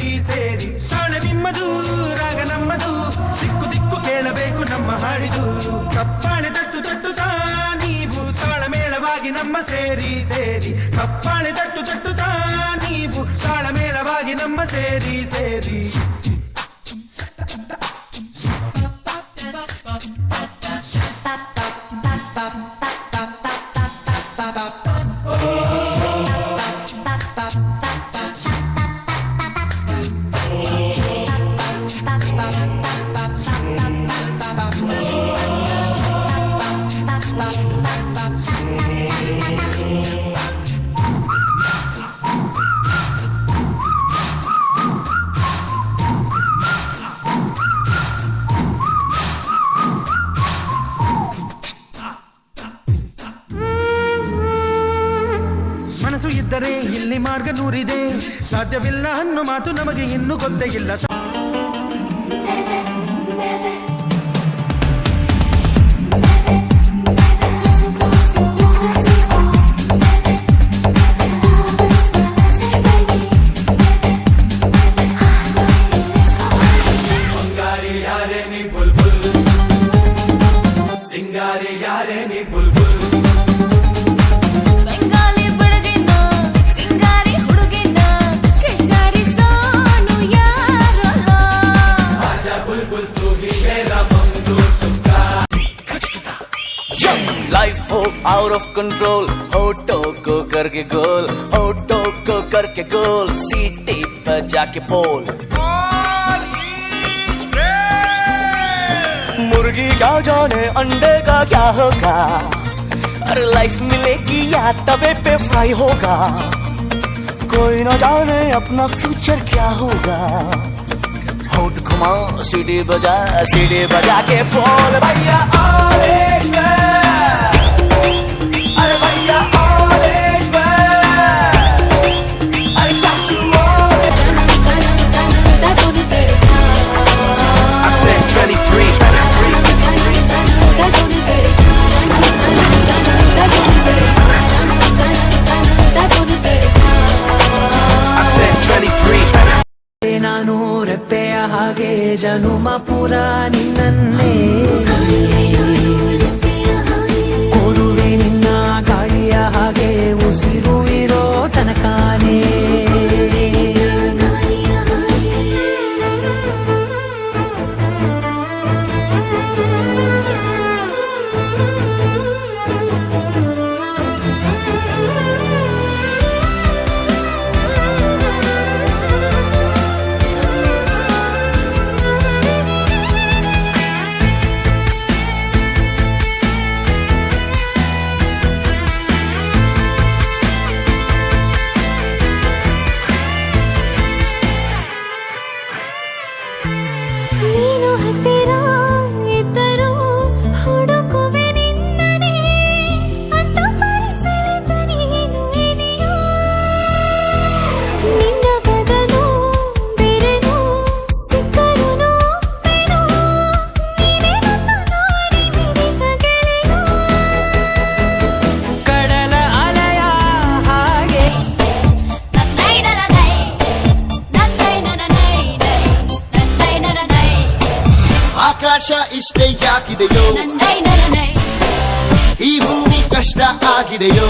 ಸೇರಿ ಸೇರಿ ತಾಳ ನಿಮ್ಮದು ರಾಗ ನಮ್ಮದು ದಿಕ್ಕು ದಿಕ್ಕು ಕೇಳಬೇಕು ನಮ್ಮ ಹಾಡಿದು ಕಪ್ಪಾಳೆ ತಟ್ಟು ತಟ್ಟು ಸಾ ನೀವು ತಾಳಮೇಳವಾಗಿ ನಮ್ಮ ಸೇರಿ ಸೇರಿ ಕಪ್ಪಾಳೆ ತಟ್ಟು ತಟ್ಟು ಸಾ ನೀವು ತಾಳಮೇಳವಾಗಿ ನಮ್ಮ ಸೇರಿ ಸೇರಿ ಮನಸ್ಸು ಇದ್ದರೆ ಇಲ್ಲಿ ಮಾರ್ಗ ನೂರಿದೆ ಸಾಧ್ಯವಿಲ್ಲ ಅನ್ನೋ ಮಾತು ನಮಗೆ ಇನ್ನೂ ಗೊತ್ತೇ ಇಲ್ಲ ಸಿಂಗಾರಿ ಯಾರೇ ನೀ ಬುಲ್ಬುಲ್ लाइफ हो आउट ऑफ कंट्रोल होठों को करके गोल होठों को करके गोल सीटी बजा के पोल मुर्गी क्या जाने अंडे का क्या होगा अरे लाइफ मिलेगी या तवे पे फ्राई होगा कोई न जाने अपना फ्यूचर क्या होगा होठ घुमा सीटी बजा के बोल भैया अरे भैया अरे चाचू I said 23 I said 23 ನಾನು ರೆಪ್ಪೆಯ ಹಾಗೆ ಜನುಮ ಪುರ ನಿನ್ನನ್ನೇ ಕೋರುವೆ ನಿನ್ನ ಗಾಳಿಯ ಹಾಗೆ ಉಸಿರು ಇರೋ ತನಕಾನೇ ನೀನು ಹತ್ತಿರ ಇದ್ದರೂ ಹುಡುಕುವೆ ನಿನ್ನನೇ ಅಂತ ಪರಿಸರದ ನೀನು ಇದೆಯೋ ನಿನ್ನ ಬದಲು ಬೇರೆನೋ ಸಿಕ್ಕರೂ ನೋವೇನೋ ನೀನೇ ನನ್ನ ನೋಡಿ ಮಿಡಿದ ಗೆಳೆಯೋ ಕಡಲ ಅಲೆಯ ಹಾಗೆ ಆಕಾಶ ಇಷ್ಟೇ ಯಾಕಿದೆಯೋ ಈ ಭೂಮಿ ಕಷ್ಟ ಆಗಿದೆಯೋ